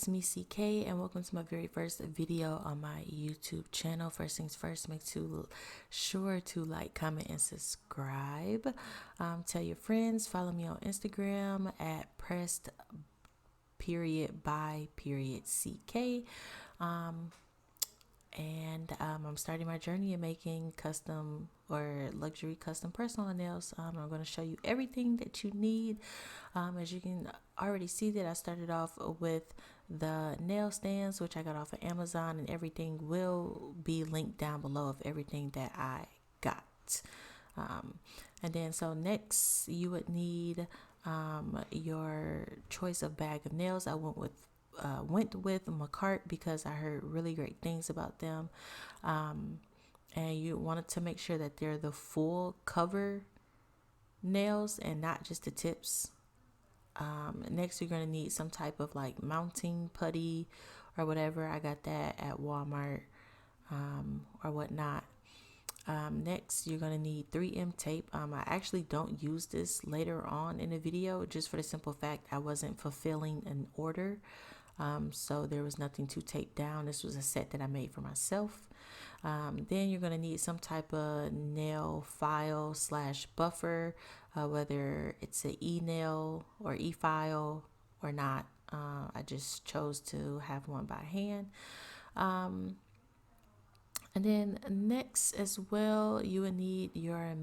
me CK, and welcome to my very first video on my YouTube channel. First things first, sure to like, comment, and subscribe. Tell your friends, follow me on Instagram at pressed period by period CK. I'm starting my journey in making custom or luxury custom personal nails. I'm going to show you everything that you need. As you can already see that I started off with the nail stands, which I got off of Amazon, and everything will be linked down below of everything that I got. And then so next you would need your choice of bag of nails. I went with McCart because I heard really great things about them. And you wanted to make sure that they're the full cover nails and not just the tips. Next, you're going to need some type of like mounting putty or whatever. I got that at Walmart or whatnot. Next, you're going to need 3M tape. I actually don't use this later on in the video just for the simple fact I wasn't fulfilling an order. So there was nothing to tape down. This was a set that I made for myself. Then you're going to need some type of nail file / buffer, whether it's an e-nail or e-file or not. I just chose to have one by hand. And then next as well, you will need your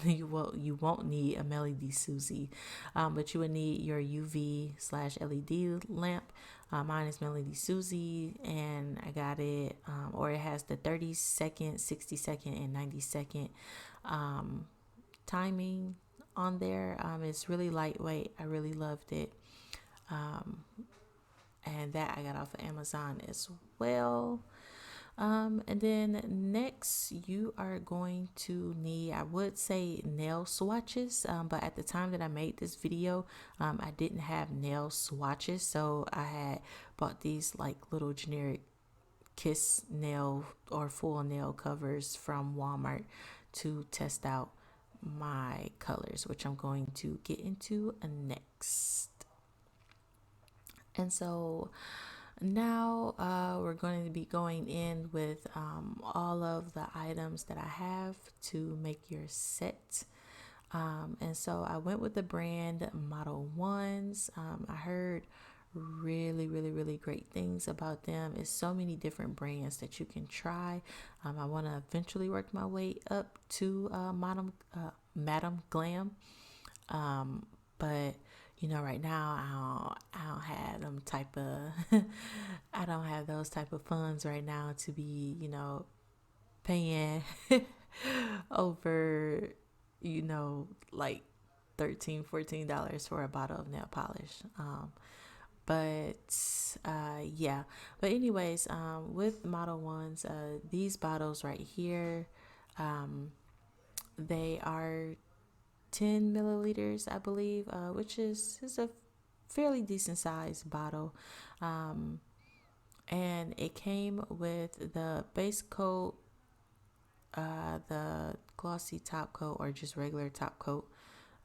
you won't need a Melody Susie, but you will need your UV / LED lamp. Mine is Melody Susie, and I got it, or it has the 30-second, 60-second, and 90-second timing on there. It's really lightweight. I really loved it. And that I got off of Amazon as well. And then next you are going to need, I would say, nail swatches, but at the time that I made this video, I didn't have nail swatches, so I had bought these like little generic kiss nail or full nail covers from Walmart to test out my colors, which I'm going to get into next. And so now we're going to be going in with all of the items that I have to make your set. And so I went with the brand Model Ones. I heard really great things about them. It's so many different brands that you can try. I want to eventually work my way up to Madam Glam. But you know, right now I don't have them type of I don't have those type of funds right now to be, you know, paying over, you know, like $13-14 for a bottle of nail polish. Yeah. But anyways, with Model Ones, these bottles right here, they are 10 milliliters, I believe, which is a fairly decent sized bottle. And it came with the base coat, the glossy top coat or just regular top coat,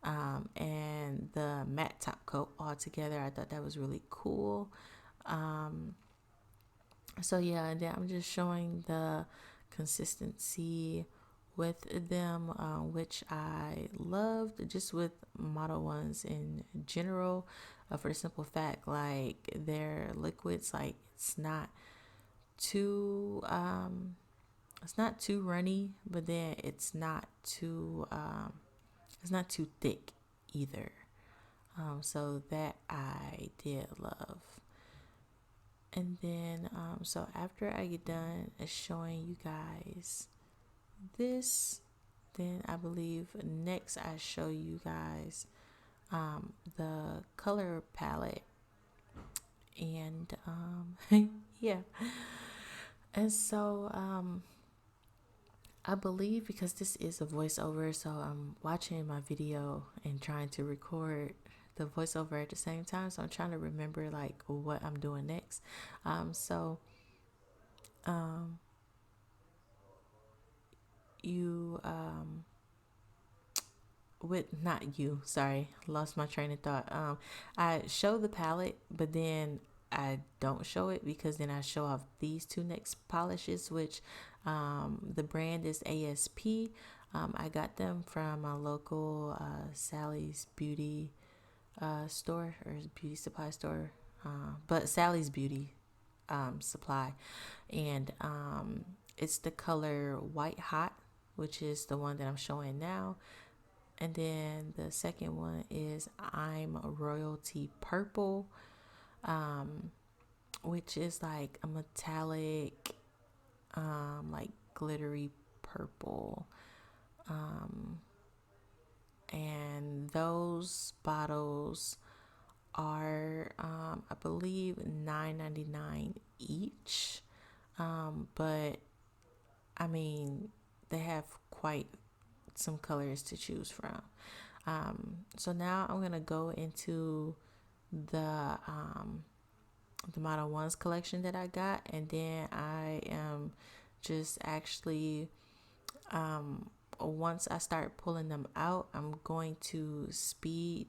and the matte top coat all together. I thought that was really cool. So yeah, and then I'm just showing the consistency with them, which I loved, just with Model Ones in general, for the simple fact, like, their liquids, like, it's not too runny, but then it's not too thick either. So that I did love. And then so after I get done showing you guys this, then I believe next I show you guys the color palette. And yeah. And so I believe, because this is a voiceover, so I'm watching my video and trying to record the voiceover at the same time, so I'm trying to remember like what I'm doing next. You with not you sorry, lost my train of thought. I show the palette, but then I don't show it, because then I show off these two next polishes, which the brand is ASP. I got them from a local Sally's Beauty store, or beauty supply store, but Sally's Beauty supply. And it's the color White Hot, which is the one that I'm showing now. And then the second one is I'm Royalty Purple, which is like a metallic, like glittery purple. And those bottles are, I believe, $9.99 each. But I mean, they have quite some colors to choose from. So now I'm gonna go into the Model Ones collection that I got, and then I am just actually, once I start pulling them out, I'm going to speed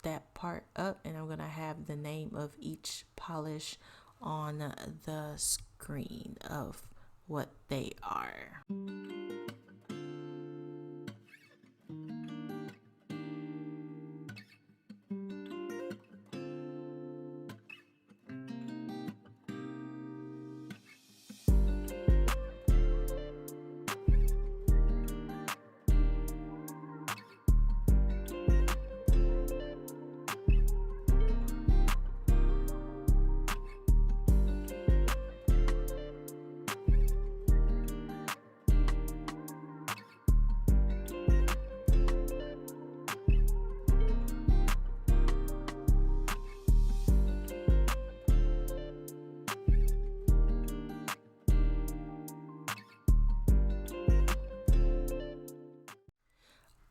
that part up, and I'm going to have the name of each polish on the screen of what they are.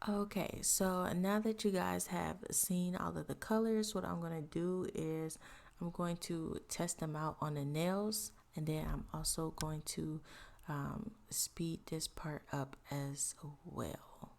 Okay, so now that you guys have seen all of the colors, what I'm going to do is I'm going to test them out on the nails, and then I'm also going to speed this part up as well.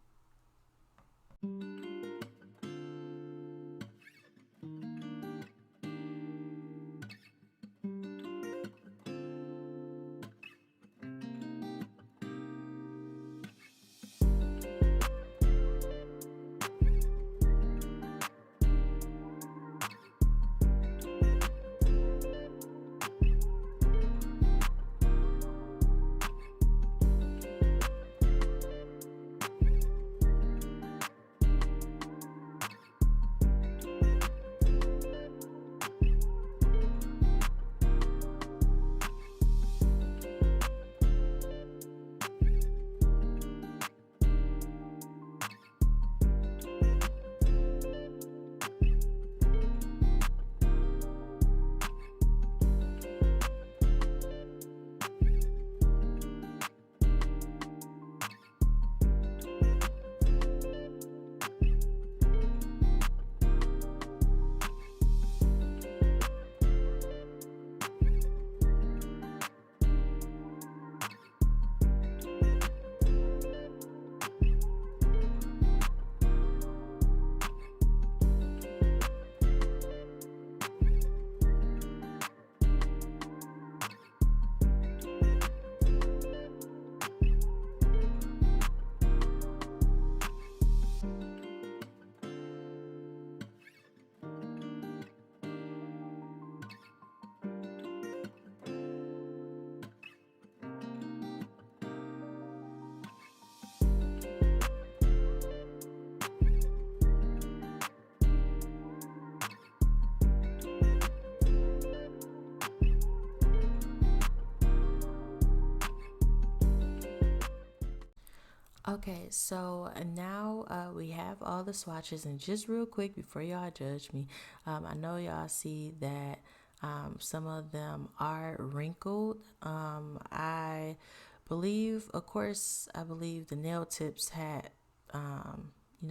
Okay, so now we have all the swatches, and just real quick before y'all judge me, I know y'all see that some of them are wrinkled. I believe, of course, I believe the nail tips had,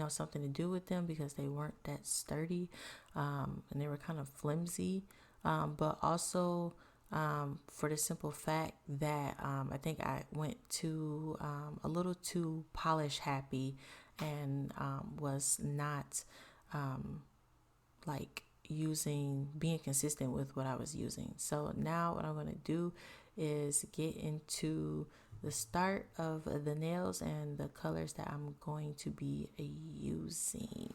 something to do with them, because they weren't that sturdy, and they were kind of flimsy, but also for the simple fact that I think I went to a little too polish happy, and was not like being consistent with what I was using. So now what I'm going to do is get into the start of the nails and the colors that I'm going to be using.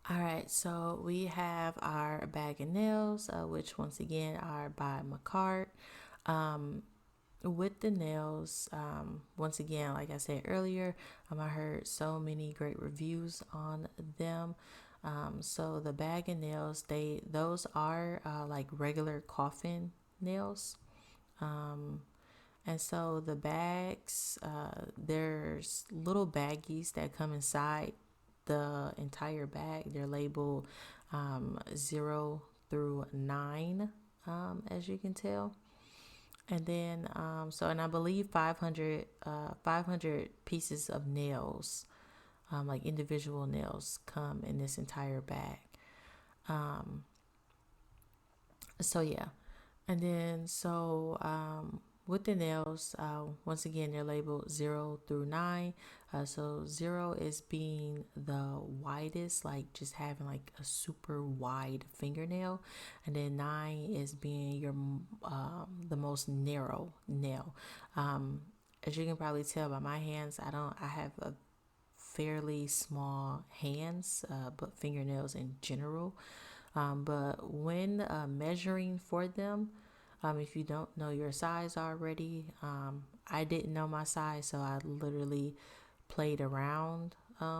All right, so we have our bag of nails, which once again are by Macart. With the nails, once again, like I said earlier, I heard so many great reviews on them. So the bag of nails, those are like regular coffin nails. And so the bags, there's little baggies that come inside the entire bag. They're labeled 0 through 9, as you can tell. And then, and I believe 500 pieces of nails, like individual nails, come in this entire bag. So yeah. And then, with the nails, once again, they're labeled 0 through 9. So 0 is being the widest, like just having like a super wide fingernail. And then 9 is being the most narrow nail. As you can probably tell by my hands, I have a fairly small hands, but fingernails in general. But when measuring for them, if you don't know your size already, I didn't know my size, so I literally played around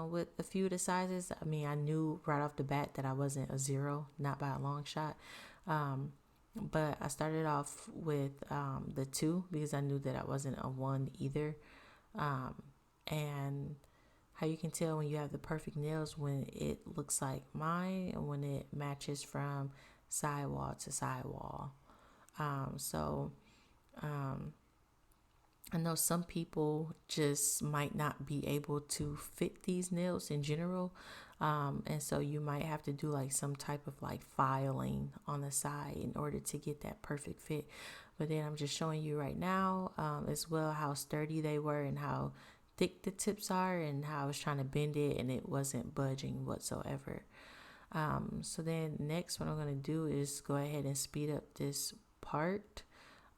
with a few of the sizes. I mean, I knew right off the bat that I wasn't a 0, not by a long shot. But I started off with the 2 because I knew that I wasn't a 1 either. And how you can tell when you have the perfect nails when it looks like mine and when it matches from sidewall to sidewall. I know some people just might not be able to fit these nails in general. And so you might have to do like some type of like filing on the side in order to get that perfect fit. But then I'm just showing you right now as well how sturdy they were and how thick the tips are and how I was trying to bend it and it wasn't budging whatsoever. So then next what I'm going to do is go ahead and speed up this part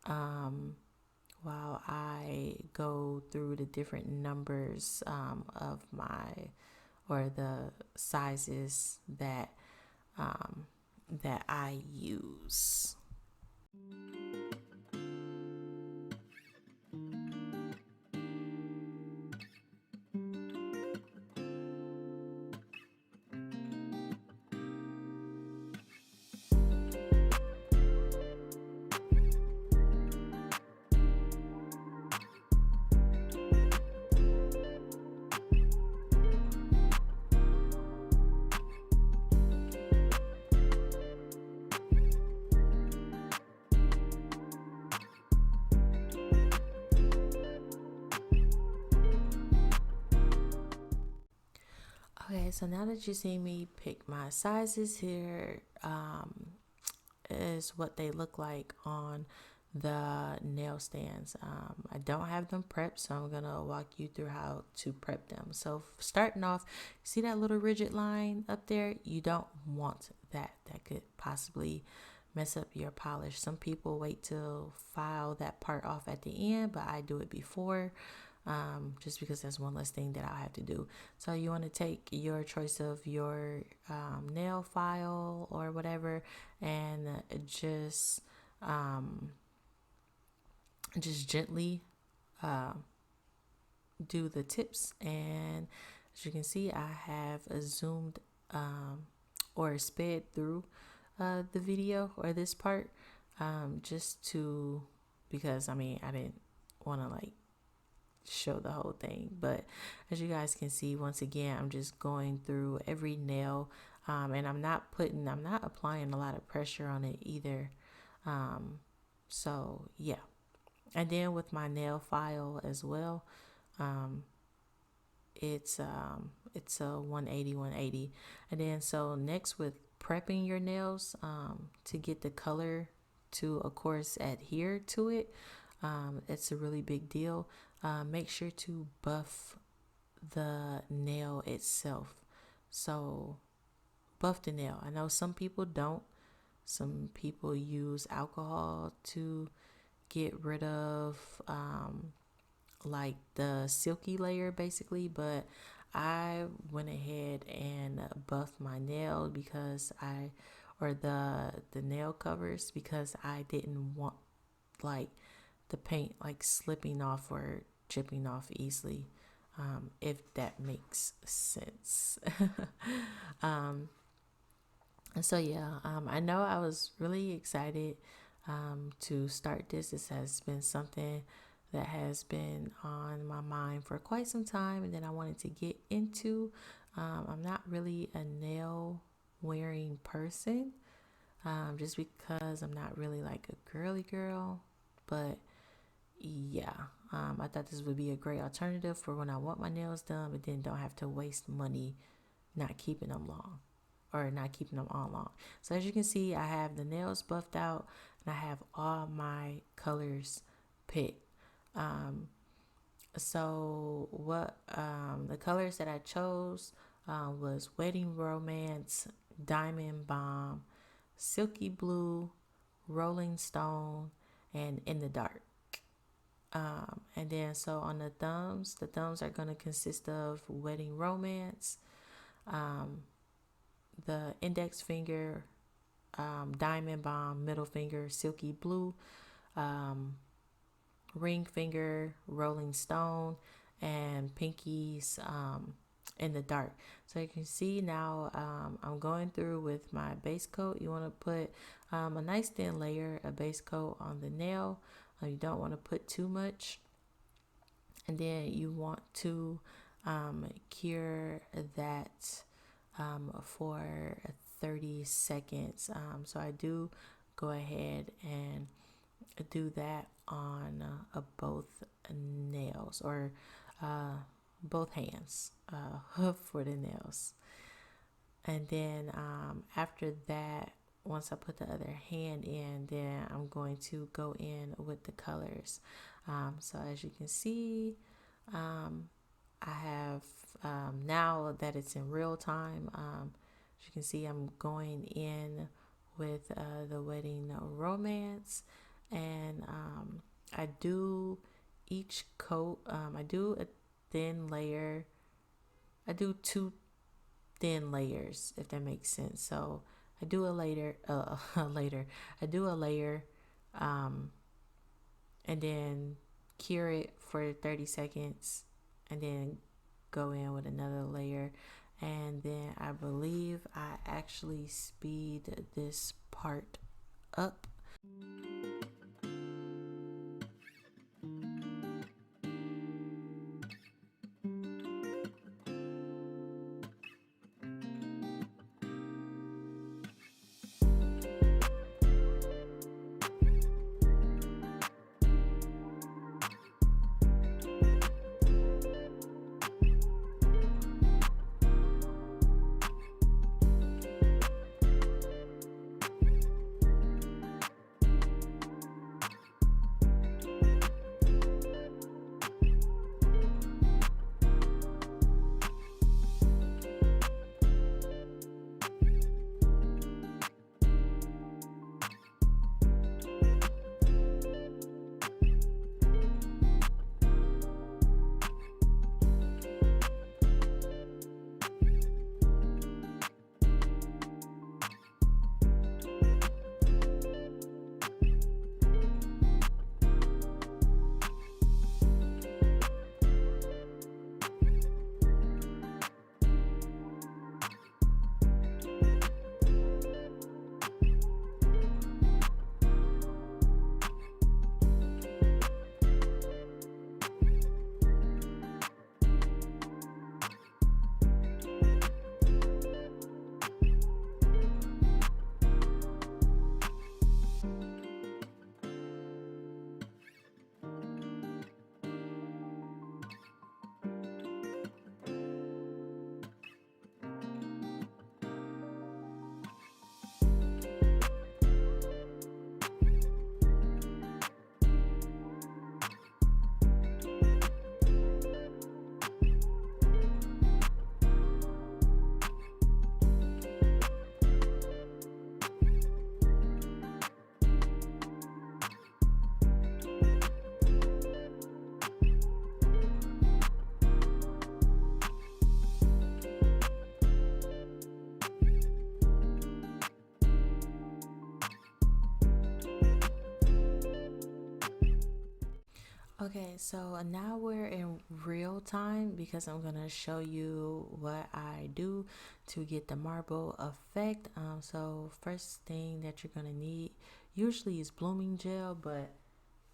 while I go through the different numbers of the sizes that I use. Okay, so now that you see me pick my sizes here, is what they look like on the nail stands. I don't have them prepped, so I'm gonna walk you through how to prep them. So starting off, see that little rigid line up there? You don't want that. That could possibly mess up your polish. Some people wait to file that part off at the end, but I do it before. Just because that's one less thing that I'll have to do. So you want to take your choice of your nail file or whatever, and just gently do the tips. And as you can see, I have zoomed or sped through the video or this part because I didn't want to like show the whole thing, but as you guys can see, once again, I'm just going through every nail, and I'm not applying a lot of pressure on it either. So yeah. And then with my nail file as well, it's a 180. And then so next with prepping your nails, to get the color to of course adhere to it, it's a really big deal. Make sure to buff the nail itself. So buff the nail. I know some people don't. Some people use alcohol to get rid of like the silky layer basically, but I went ahead and buffed my nail because or the nail covers, because I didn't want like the paint like slipping off or chipping off easily, if that makes sense. um, and so yeah, I know I was really excited to start this. This has been something that has been on my mind for quite some time, and then I wanted to get into. I'm not really a nail wearing person, just because I'm not really like a girly girl, but yeah, I thought this would be a great alternative for when I want my nails done, but then don't have to waste money not keeping them long or not keeping them on long. So as you can see, I have the nails buffed out and I have all my colors picked. So what the colors that I chose was Wedding Romance, Diamond Bomb, Silky Blue, Rolling Stone, and In the Dark. And then so on the thumbs are going to consist of Wedding Romance, the index finger, Diamond Bomb, middle finger, Silky Blue, ring finger, Rolling Stone, and pinkies, In the Dark. So you can see now, I'm going through with my base coat. You want to put a nice thin layer of base coat on the nail. You don't want to put too much. And then you want to cure that for 30 seconds. So I do go ahead and do that on both nails, or both hands for the nails. And then after that, once I put the other hand in, then I'm going to go in with the colors. So as you can see, I have, now that it's in real time, as you can see, I'm going in with the Wedding Romance. And I do each coat, I do a thin layer. I do 2 thin layers, if that makes sense. So I do a layer, I do a layer, and then cure it for 30 seconds, and then go in with another layer. And then I believe I actually speed this part up. Okay, so now we're in real time because I'm gonna show you what I do to get the marble effect. So first thing that you're gonna need usually is blooming gel, but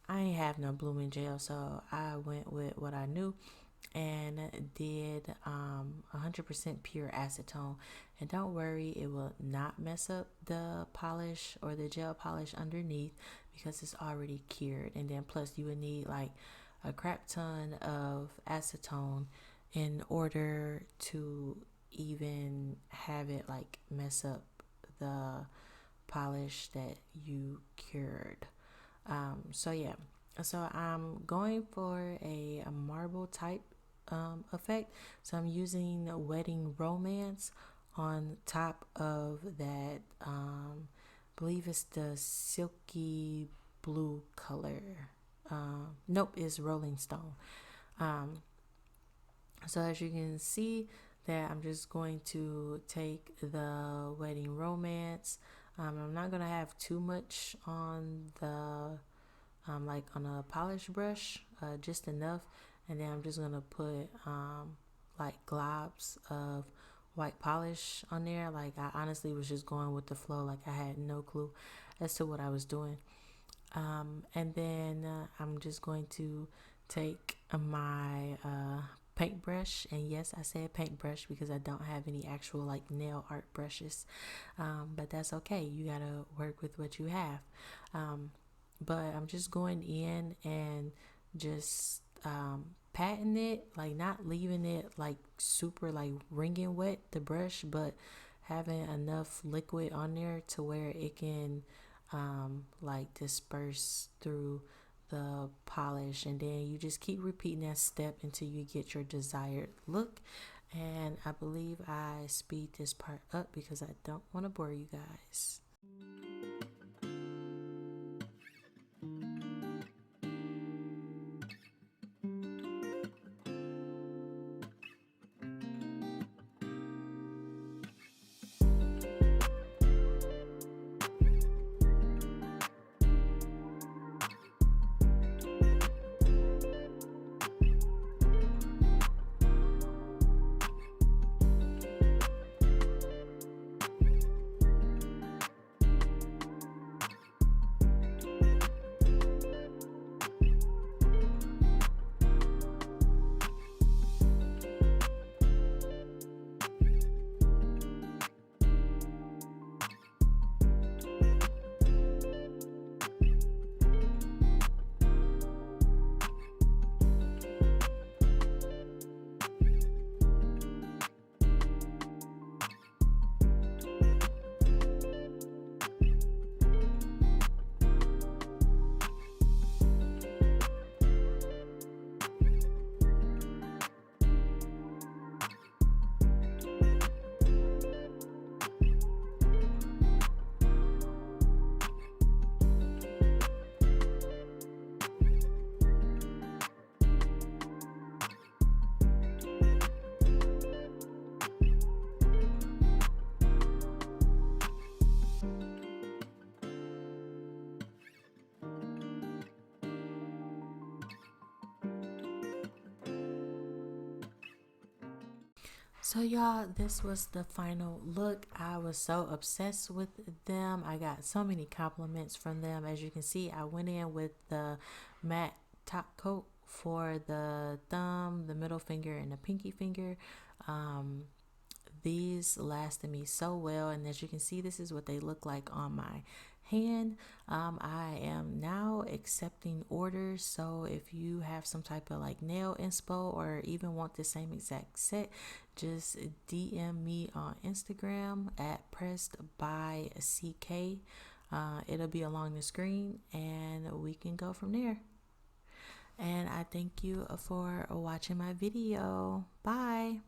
I ain't have no blooming gel, so I went with what I knew and did 100% pure acetone. And don't worry, it will not mess up the polish or the gel polish underneath because it's already cured. And then plus you would need like a crap ton of acetone in order to even have it like mess up the polish that you cured. So yeah, so I'm going for a marble type effect. So I'm using Wedding Romance on top of that. Believe it's the silky blue color. Nope, it's Rolling Stone. Um, so as you can see, that I'm just going to take the Wedding Romance. I'm not gonna have too much on the like on a polish brush, just enough, and then I'm just gonna put like globs of white polish on there. Like I honestly was just going with the flow, like I had no clue as to what I was doing. And then I'm just going to take my paintbrush, and yes, I said paintbrush because I don't have any actual like nail art brushes, but that's okay. You gotta work with what you have. But I'm just going in and just patting it, like not leaving it like super like wringing wet the brush, but having enough liquid on there to where it can like disperse through the polish. And then you just keep repeating that step until you get your desired look. And I believe I speed this part up because I don't want to bore you guys. So y'all, this was the final look. I was so obsessed with them. I got so many compliments from them. As you can see, I went in with the matte top coat for the thumb, the middle finger, and the pinky finger. Um, these lasted me so well, and as you can see, this is what they look like on my hand. I am now accepting orders, so if you have some type of like nail inspo or even want the same exact set, just DM me on Instagram at pressed by CK. It'll be along the screen and we can go from there. And I thank you for watching my video. Bye.